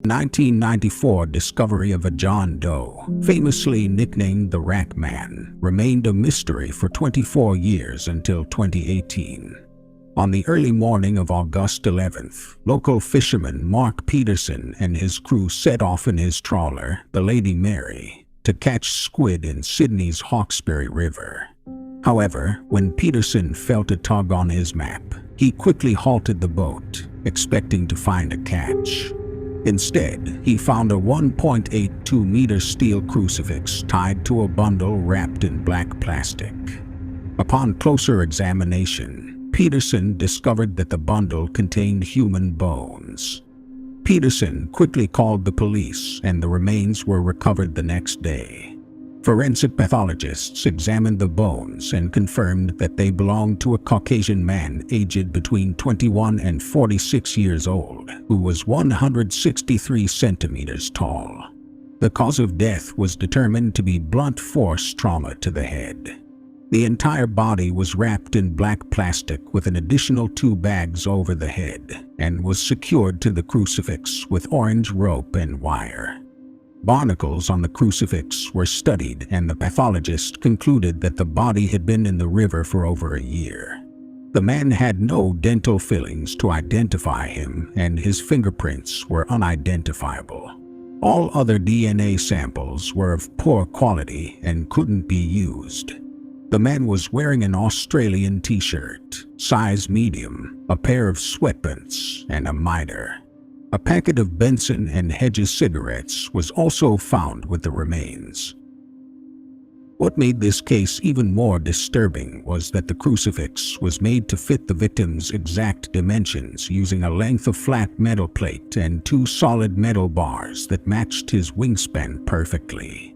1994 discovery of a John Doe, famously nicknamed the Rat Man, remained a mystery for 24 years until 2018. On the early morning of August 11th, local fisherman Mark Peterson and his crew set off in his trawler, the Lady Mary, to catch squid in Sydney's Hawkesbury River. However, when Peterson felt a tug on his map, he quickly halted the boat, expecting to find a catch. Instead, he found a 1.82-meter steel crucifix tied to a bundle wrapped in black plastic. Upon closer examination, Peterson discovered that the bundle contained human bones. Peterson quickly called the police, and the remains were recovered the next day. Forensic pathologists examined the bones and confirmed that they belonged to a Caucasian man aged between 21 and 46 years old, who was 163 centimeters tall. The cause of death was determined to be blunt force trauma to the head. The entire body was wrapped in black plastic with an additional 2 bags over the head and was secured to the crucifix with orange rope and wire. Barnacles on the crucifix were studied, and the pathologist concluded that the body had been in the river for over a year. The man had no dental fillings to identify him, and his fingerprints were unidentifiable. All other DNA samples were of poor quality and couldn't be used. The man was wearing an Australian t-shirt, size medium, a pair of sweatpants, and a mitre. A packet of Benson and Hedges cigarettes was also found with the remains. What made this case even more disturbing was that the crucifix was made to fit the victim's exact dimensions using a length of flat metal plate and 2 solid metal bars that matched his wingspan perfectly.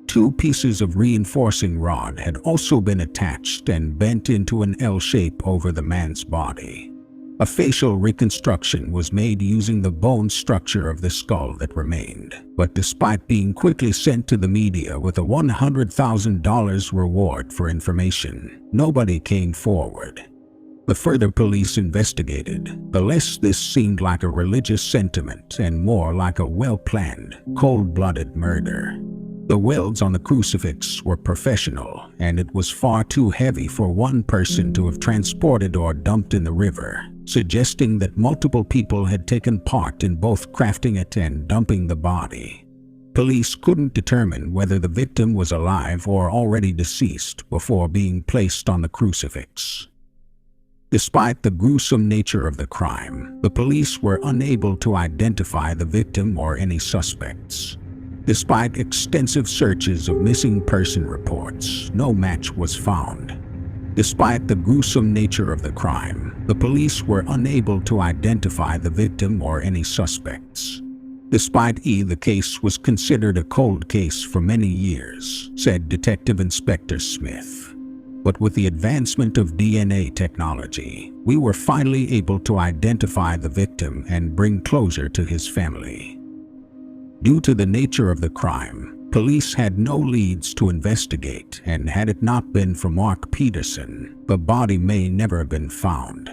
2 pieces of reinforcing rod had also been attached and bent into an L shape over the man's body. A facial reconstruction was made using the bone structure of the skull that remained, but despite being quickly sent to the media with a $100,000 reward for information, nobody came forward. The further police investigated, the less this seemed like a religious sentiment and more like a well-planned, cold-blooded murder. The welds on the crucifix were professional, and it was far too heavy for one person to have transported or dumped in the river, suggesting that multiple people had taken part in both crafting it and dumping the body. Police couldn't determine whether the victim was alive or already deceased before being placed on the crucifix. Despite the gruesome nature of the crime, the police were unable to identify the victim or any suspects. Despite extensive searches of missing person reports, no match was found. Despite the gruesome nature of the crime, the police were unable to identify the victim or any suspects. Despite the case was considered a cold case for many years, said Detective Inspector Smith. But with the advancement of DNA technology, we were finally able to identify the victim and bring closure to his family. Due to the nature of the crime, police had no leads to investigate, and had it not been for Mark Peterson, the body may never have been found.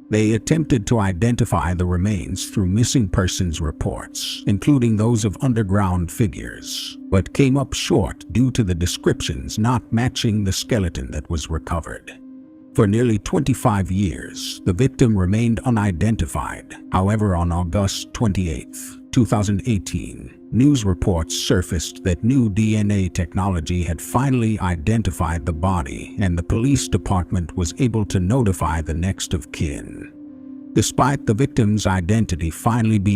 They attempted to identify the remains through missing persons reports, including those of underground figures, but came up short due to the descriptions not matching the skeleton that was recovered. For nearly 25 years, the victim remained unidentified. However, on August 28, 2018, news reports surfaced that new DNA technology had finally identified the body, and the police department was able to notify the next of kin. Despite the victim's identity finally being